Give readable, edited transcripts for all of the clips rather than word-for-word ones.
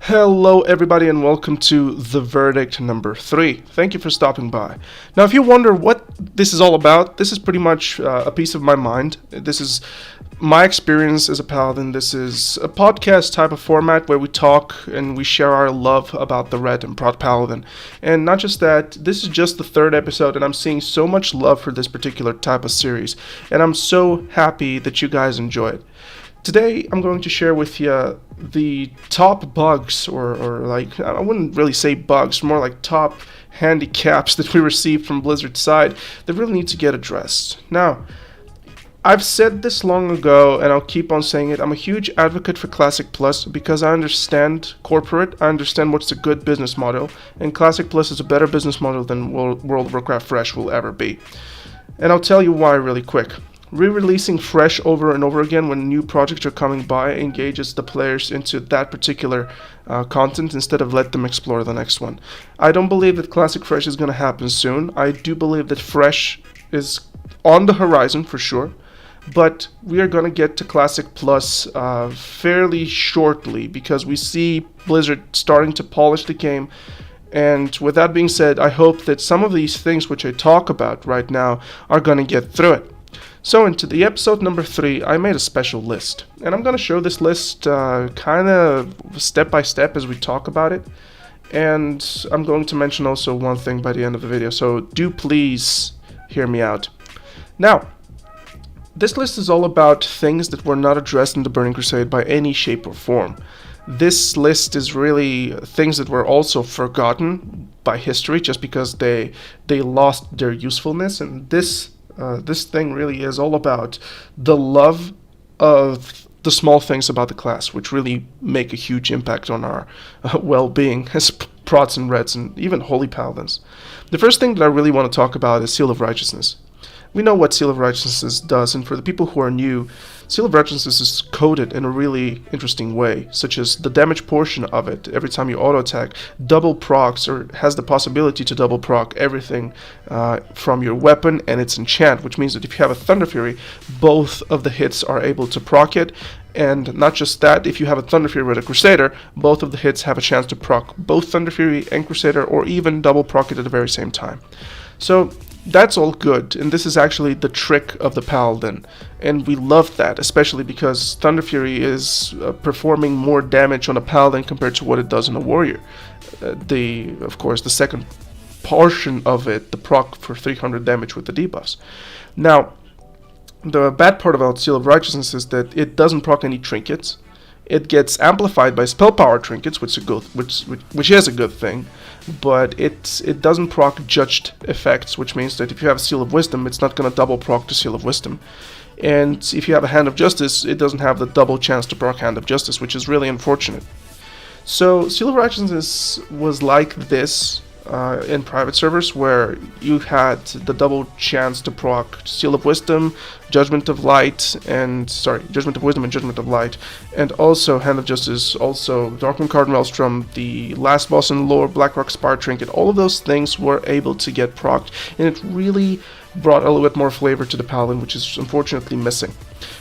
Hello everybody and welcome to The Verdict number 3. Thank you for stopping by. Now if you wonder what this is all about, this is pretty much a piece of my mind. This is my experience as a Paladin. This is a podcast type of format where we talk and we share our love about the Red and Proud Paladin. And not just that, this is just the third episode and I'm seeing so much love for this particular type of series. And I'm so happy that you guys enjoy it. Today, I'm going to share with you the top bugs, or like, I wouldn't really say bugs, more like top handicaps that we received from Blizzard's side that really need to get addressed. Now, I've said this long ago, and I'll keep on saying it. I'm a huge advocate for Classic Plus because I understand corporate, I understand what's a good business model, and Classic Plus is a better business model than World of Warcraft Fresh will ever be. And I'll tell you why really quick. Re-releasing Fresh over and over again when new projects are coming by engages the players into that particular content instead of let them explore the next one. I don't believe that Classic Fresh is going to happen soon. I do believe that Fresh is on the horizon for sure, but we are going to get to Classic Plus fairly shortly because we see Blizzard starting to polish the game. And with that being said, I hope that some of these things which I talk about right now are going to get through it. So into the episode number 3, I made a special list, and I'm going to show this list kind of step by step as we talk about it, and I'm going to mention also one thing by the end of the video, so do please hear me out. Now, this list is all about things that were not addressed in the Burning Crusade by any shape or form. This list is really things that were also forgotten by history just because they lost their usefulness, and this thing really is all about the love of the small things about the class, which really make a huge impact on our well-being as prots and reds and even holy paladins. The first thing that I really want to talk about is Seal of Righteousness. We know what Seal of Righteousness does, and for the people who are new, Seal of Righteousness is coded in a really interesting way, such as the damage portion of it, every time you auto-attack, double procs, or has the possibility to double proc everything from your weapon and its enchant, which means that if you have a Thunder Fury, both of the hits are able to proc it, and not just that, if you have a Thunder Fury with a Crusader, both of the hits have a chance to proc both Thunder Fury and Crusader, or even double proc it at the very same time. So that's all good, and this is actually the trick of the Paladin, and we love that, especially because Thunder Fury is performing more damage on a Paladin compared to what it does on a Warrior. Of course, the second portion of it, the proc for 300 damage with the debuffs. Now, the bad part about Seal of Righteousness is that it doesn't proc any trinkets. It gets amplified by spell power trinkets, which is a good thing, but it doesn't proc judged effects, which means that if you have a Seal of Wisdom, it's not going to double proc the Seal of Wisdom. And if you have a Hand of Justice, it doesn't have the double chance to proc Hand of Justice, which is really unfortunate. So Seal of Righteousness was like this in private servers, where you had the double chance to proc Seal of Wisdom, Judgment of Wisdom and Judgment of Light, and also Hand of Justice, also Darkmoon Card Maelstrom, the last boss in lore, Blackrock Spire Trinket. All of those things were able to get procced, and it really brought a little bit more flavor to the Paladin, which is unfortunately missing.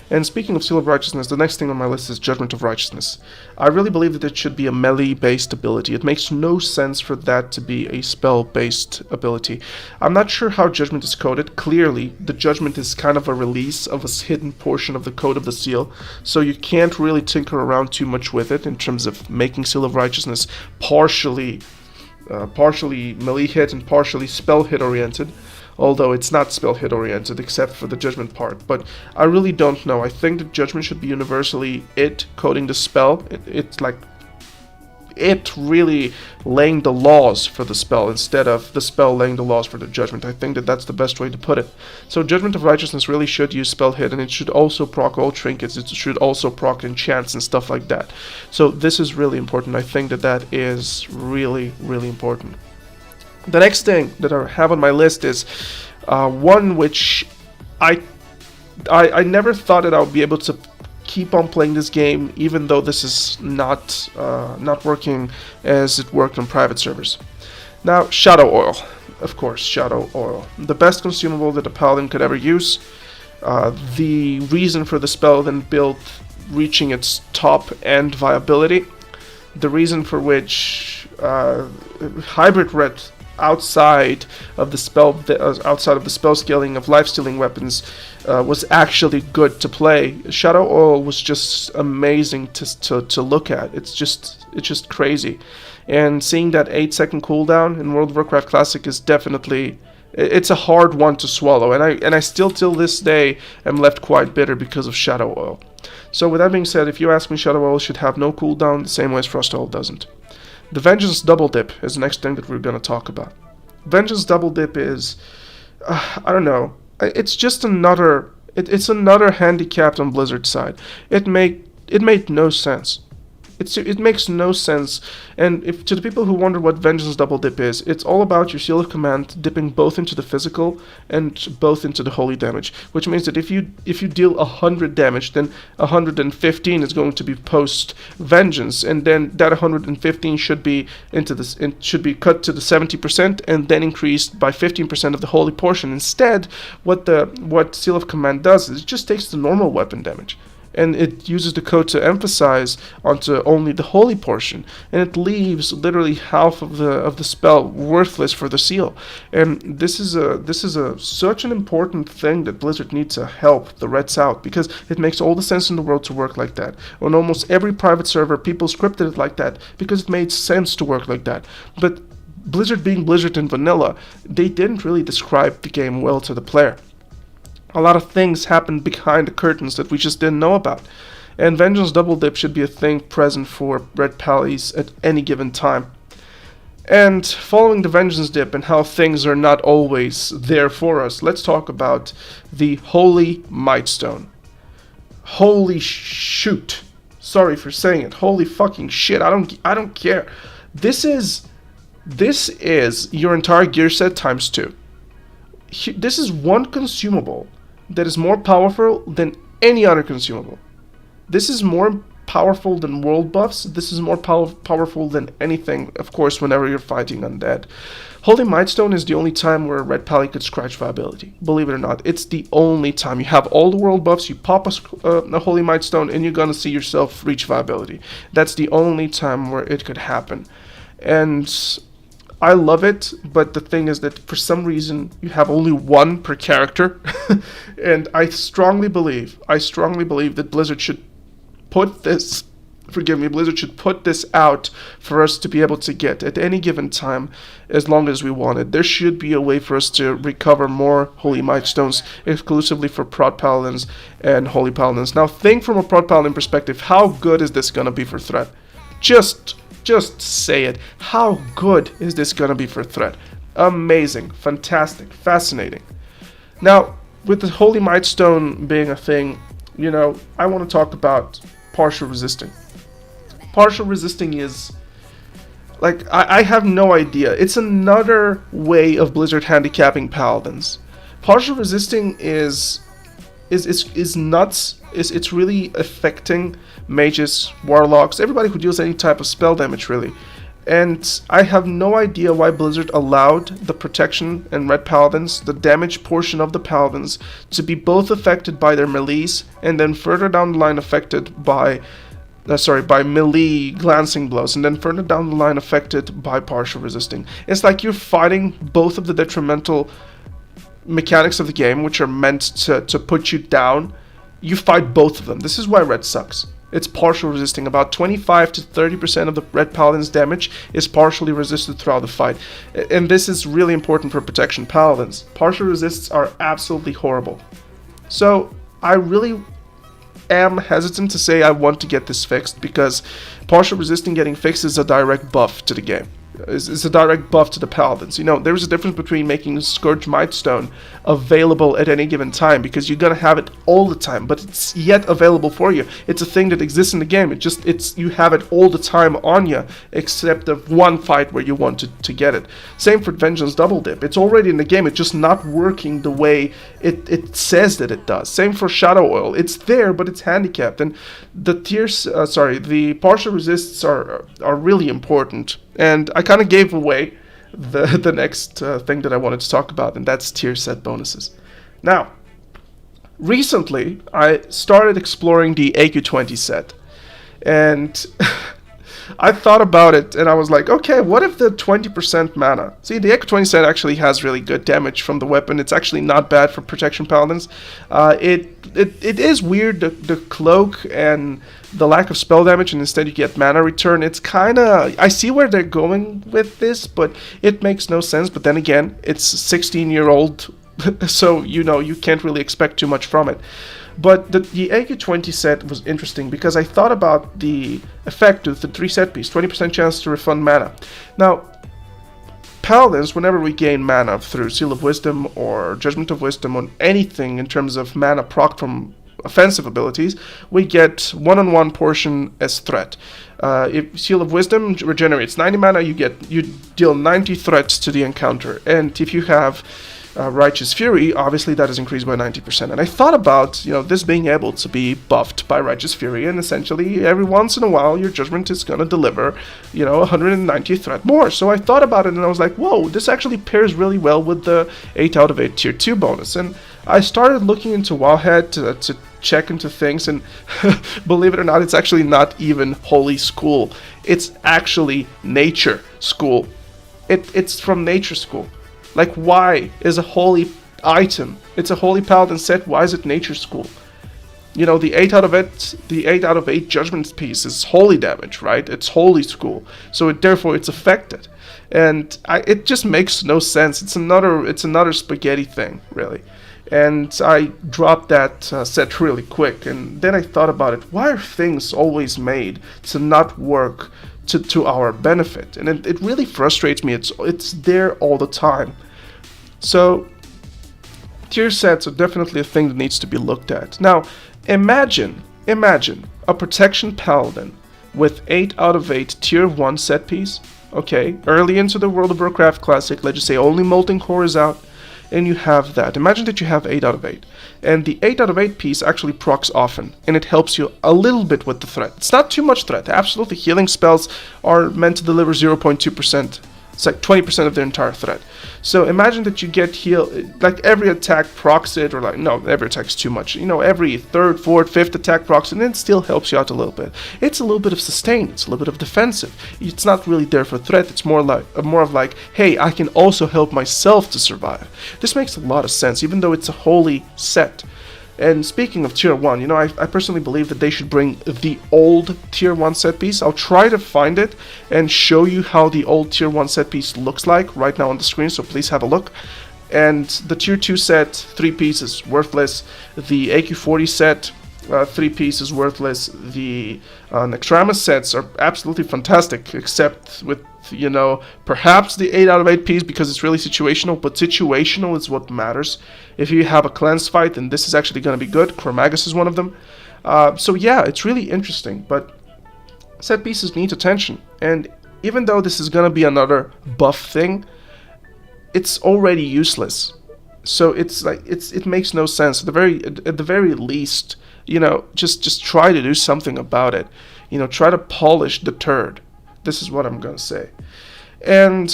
And speaking of Seal of Righteousness, the next thing on my list is Judgment of Righteousness. I really believe that it should be a melee-based ability. It makes no sense for that to be a spell-based ability. I'm not sure how Judgment is coded. Clearly, the Judgment is kind of a release of a hidden portion of the code of the Seal, so you can't really tinker around too much with it in terms of making Seal of Righteousness partially melee hit and partially spell hit oriented. Although it's not spell hit oriented except for the Judgment part, but I really don't know. I think that Judgment should be universally it coding the spell. It's like it really laying the laws for the spell instead of the spell laying the laws for the Judgment. I think that that's the best way to put it. So Judgment of Righteousness really should use spell hit, and it should also proc all trinkets. It should also proc enchants and stuff like that. So this is really important. I think that that is really, really important. The next thing that I have on my list is one which I never thought that I would be able to keep on playing this game, even though this is not working as it worked on private servers. Now, Shadow Oil, of course, Shadow Oil, the best consumable that a Paladin could ever use. The reason for the spell then build reaching its top end viability. the reason for which hybrid red outside of the spell scaling of life stealing weapons was actually good to play. Shadow Oil was just amazing to look at. It's just crazy, and seeing that 8-second cooldown in World of Warcraft Classic is definitely, it's a hard one to swallow, and I still till this day am left quite bitter because of Shadow Oil. So with that being said, if you ask me, Shadow Oil should have no cooldown the same way as Frost Oil doesn't. The Vengeance Double Dip is the next thing that we're going to talk about. Vengeance Double Dip is, I don't know, it's just another, it's another handicap on Blizzard's side. It made no sense. It makes no sense. And if to the people who wonder what Vengeance Double Dip is, it's all about your Seal of Command dipping both into the physical and both into the holy damage, which means that if you deal 100 damage, then 115 is going to be post Vengeance, and then that 115 should be should be cut to the 70% and then increased by 15% of the holy portion. Instead, what Seal of Command does is it just takes the normal weapon damage, and it uses the code to emphasize onto only the holy portion, and it leaves literally half of the spell worthless for the seal. And this is such an important thing that Blizzard needs to help the Reds out, because it makes all the sense in the world to work like that. On almost every private server, people scripted it like that because it made sense to work like that. But Blizzard being Blizzard in vanilla, they didn't really describe the game well to the player. A lot of things happened behind the curtains that we just didn't know about. And Vengeance Double Dip should be a thing present for Red Pallies at any given time. And following the Vengeance Dip and how things are not always there for us, let's talk about the Holy Mightstone. Holy shoot. Sorry for saying it. Holy fucking shit. I don't care. This is your entire gear set times 2. This is one consumable that is more powerful than any other consumable. This is more powerful than world buffs. This is more powerful than anything, of course, whenever you're fighting undead. Holy Mightstone is the only time where a Red Pally could scratch viability. Believe it or not, it's the only time. You have all the world buffs, you pop a Holy Mightstone, and you're gonna see yourself reach viability. That's the only time where it could happen. And I love it, but the thing is that for some reason you have only one per character, and I strongly believe that Blizzard should put this, Blizzard should put this out for us to be able to get at any given time as long as we want it. There should be a way for us to recover more Holy Mightstones exclusively for Prot Paladins and Holy Paladins. Now think from a Prot Paladin perspective, how good is this gonna be for threat? Just say it. How good is this gonna be for threat? Amazing, fantastic, fascinating. Now, with the Holy Mightstone being a thing, I want to talk about partial resisting. Partial resisting is, like, I have no idea. It's another way of Blizzard handicapping Paladins. Partial resisting is nuts. It's really affecting mages, warlocks, everybody who deals any type of spell damage, really. And I have no idea why Blizzard allowed the protection and Red Paladins, the damage portion of the Paladins, to be both affected by their melees and then further down the line affected by melee glancing blows, and then further down the line affected by partial resisting. It's like you're fighting both of the detrimental mechanics of the game, which are meant to put you down. You fight both of them. This is why Red sucks. It's partial resisting. About 25 to 30% of the Red Paladin's damage is partially resisted throughout the fight. And this is really important for protection Paladins. Partial resists are absolutely horrible. So I really am hesitant to say I want to get this fixed, because partial resisting getting fixed is a direct buff to the game. Is a direct buff to the Paladins. There's a difference between making Scourge Mightstone available at any given time, because you're gonna have it all the time, but it's yet available for you. It's a thing that exists in the game. You have it all the time on you, except of one fight where you want to get it. Same for Vengeance Double Dip. It's already in the game. It's just not working the way it says that it does. Same for Shadow Oil. It's there, but it's handicapped. And the partial resists are really important. And I kind of gave away the next thing that I wanted to talk about, and that's tier set bonuses. Now, recently I started exploring the AQ20 set, and I thought about it and I was like, okay, what if the 20% mana? See, the Echo 20 set actually has really good damage from the weapon. It's actually not bad for protection paladins. It is weird, the cloak and the lack of spell damage, and instead you get mana return. It's kind of, I see where they're going with this, but it makes no sense. But then again, it's a 16-year-old, so you can't really expect too much from it. But the AQ20 set was interesting because I thought about the effect of the 3 set piece, 20% chance to refund mana. Now, Paladins, whenever we gain mana through Seal of Wisdom or Judgment of Wisdom on anything in terms of mana proc from offensive abilities, we get 1-on-1 portion as threat. If Seal of Wisdom regenerates 90 mana, you deal 90 threats to the encounter. And if you have Righteous Fury, obviously that is increased by 90%. And I thought about, this being able to be buffed by Righteous Fury, and essentially every once in a while your Judgment is going to deliver, 190 threat more. So I thought about it and I was like, whoa, this actually pairs really well with the 8 out of 8 tier 2 bonus. And I started looking into Wowhead to check into things, and believe it or not, it's actually not even Holy School. It's actually Nature School. It's from Nature School. Like, why is a holy item? It's a holy paladin set. Why is it Nature School? The 8 out of 8 judgment piece is holy damage, right? It's Holy School, so therefore it's affected, and it just makes no sense. It's another spaghetti thing, really. And I dropped that set really quick, and then I thought about it. Why are things always made to not work to our benefit? And it really frustrates me. It's there all the time. So tier sets are definitely a thing that needs to be looked at. Now, imagine a protection paladin with 8 out of 8 tier 1 set piece. Okay, early into the World of Warcraft Classic, let's just say only Molten Core is out, and you have that. Imagine that you have 8 out of 8, and the 8 out of 8 piece actually procs often, and it helps you a little bit with the threat. It's not too much threat. Absolutely, healing spells are meant to deliver 0.2%. It's like 20% of their entire threat. So imagine that you get healed, like every attack procs it, or like, no, every attack is too much. Every 3rd, 4th, 5th attack procs it, and it still helps you out a little bit. It's a little bit of sustain, it's a little bit of defensive. It's not really there for threat, it's more of like, hey, I can also help myself to survive. This makes a lot of sense, even though it's a holy set. And speaking of tier 1, I personally believe that they should bring the old tier 1 set piece. I'll try to find it and show you how the old tier 1 set piece looks like right now on the screen, so please have a look. And the tier 2 set, 3 pieces, worthless. The AQ40 set, 3 pieces, worthless. The Nextramus sets are absolutely fantastic, except with, perhaps the 8 out of 8 piece, because it's really situational, but situational is what matters. If you have a cleanse fight, then this is actually going to be good. Chromagus is one of them. So yeah, it's really interesting, but set pieces need attention. And even though this is going to be another buff thing, it's already useless. So it's like, it makes no sense. At the very least, just try to do something about it. Try to polish the turd. This is what I'm gonna say. And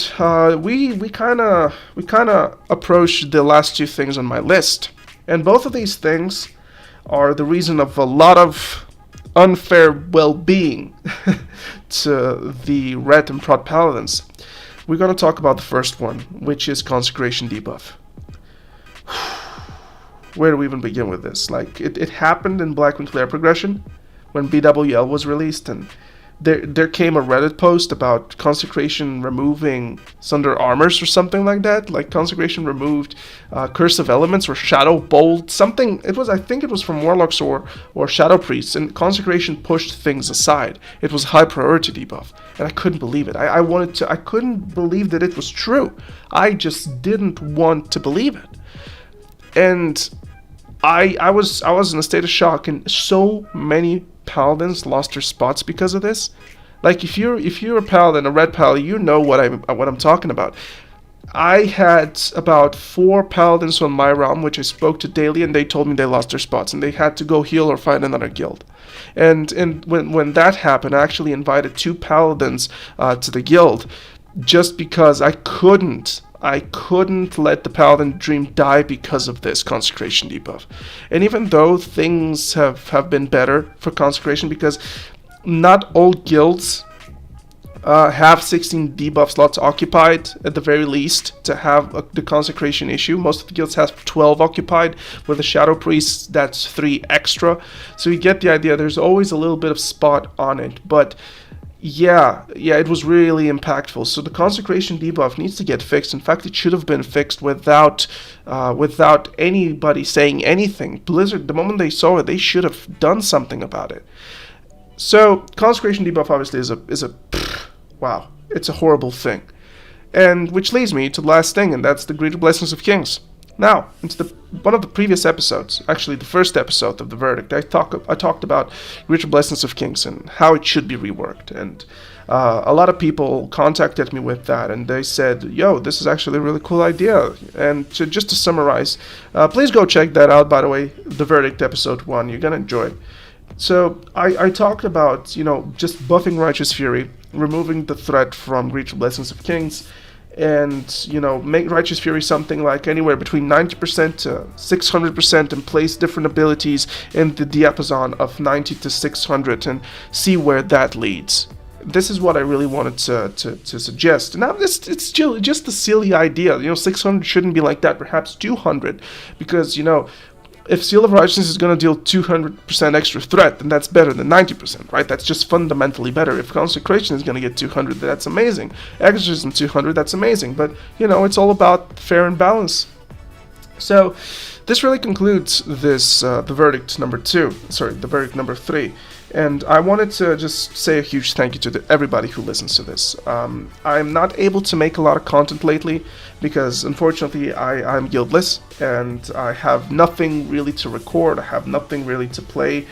we kind of approached the last 2 things on my list, and both of these things are the reason of a lot of unfair well-being to the Red and Prot Paladins. We're gonna talk about the first one, which is Consecration Debuff. Where do we even begin with this? Like, it happened in Blackwing Clair progression when BWL was released, and there came a Reddit post about Consecration removing Sunder Armors or something like that. Like, Consecration removed Curse of Elements or Shadow Bolt, something. I think it was from Warlocks or Shadow Priests, and Consecration pushed things aside. It was high priority debuff, and I couldn't believe it. I couldn't believe that it was true. I just didn't want to believe it. And I was in a state of shock, and so many paladins lost their spots because of this. Like, if you're a paladin, a red paladin, you know what I'm talking about. I had about 4 paladins on my realm, which I spoke to daily, and they told me they lost their spots and they had to go heal or find another guild. And when that happened, I actually invited 2 paladins to the guild, just because I couldn't let the Paladin dream die because of this Consecration debuff. And even though things have been better for Consecration, because not all guilds have 16 debuff slots occupied at the very least to have the consecration issue. Most of the guilds have 12 occupied. With the shadow priests, that's 3 extra. So you get the idea. There's always a little bit of spot on it, but yeah, it was really impactful. So the consecration debuff needs to get fixed. In fact, it should have been fixed without anybody saying anything. Blizzard, the moment they saw it, they should have done something about it. So consecration debuff obviously is a wow, it's a horrible thing. And which leads me to the last thing, and that's the Greater Blessings of Kings. Now, into one of the previous episodes, actually the first episode of the Verdict, I talked about Greater Blessings of Kings and how it should be reworked. And a lot of people contacted me with that, and they said, yo, this is actually a really cool idea. And just to summarize, please go check that out, by the way, the Verdict episode 1. You're going to enjoy it. So I talked about, just buffing Righteous Fury, removing the threat from Greater Blessings of Kings, and, make Righteous Fury something like anywhere between 90% to 600% and place different abilities in the diapason of 90 to 600 and see where that leads. This is what I really wanted to suggest. Now, it's still just a silly idea. 600 shouldn't be like that, perhaps 200, because, if Seal of Righteousness is going to deal 200% extra threat, then that's better than 90%, right? That's just fundamentally better. If Consecration is going to get 200, that's amazing. Exorcism 200, that's amazing. But, it's all about fair and balance. So, this really concludes this, the verdict number 3. And I wanted to just say a huge thank you to everybody who listens to this. I'm not able to make a lot of content lately because, unfortunately, I'm guildless and I have nothing really to record. I have nothing really to play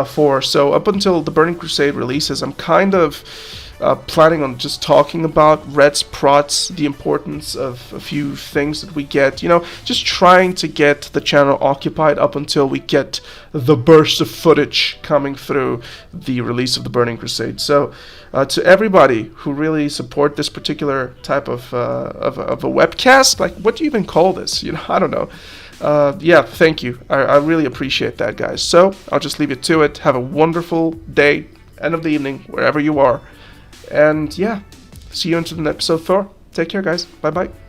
for. So up until the Burning Crusade releases, I'm kind of planning on just talking about Red's prots, the importance of a few things that we get, just trying to get the channel occupied up until we get the burst of footage coming through the release of the Burning Crusade. So to everybody who really support this particular type of a webcast, like, what do you even call this? I don't know. Thank you. I really appreciate that, guys. So I'll just leave it to it. Have a wonderful day, end of the evening, wherever you are. And see you into the episode 4. Take care, guys. Bye-bye.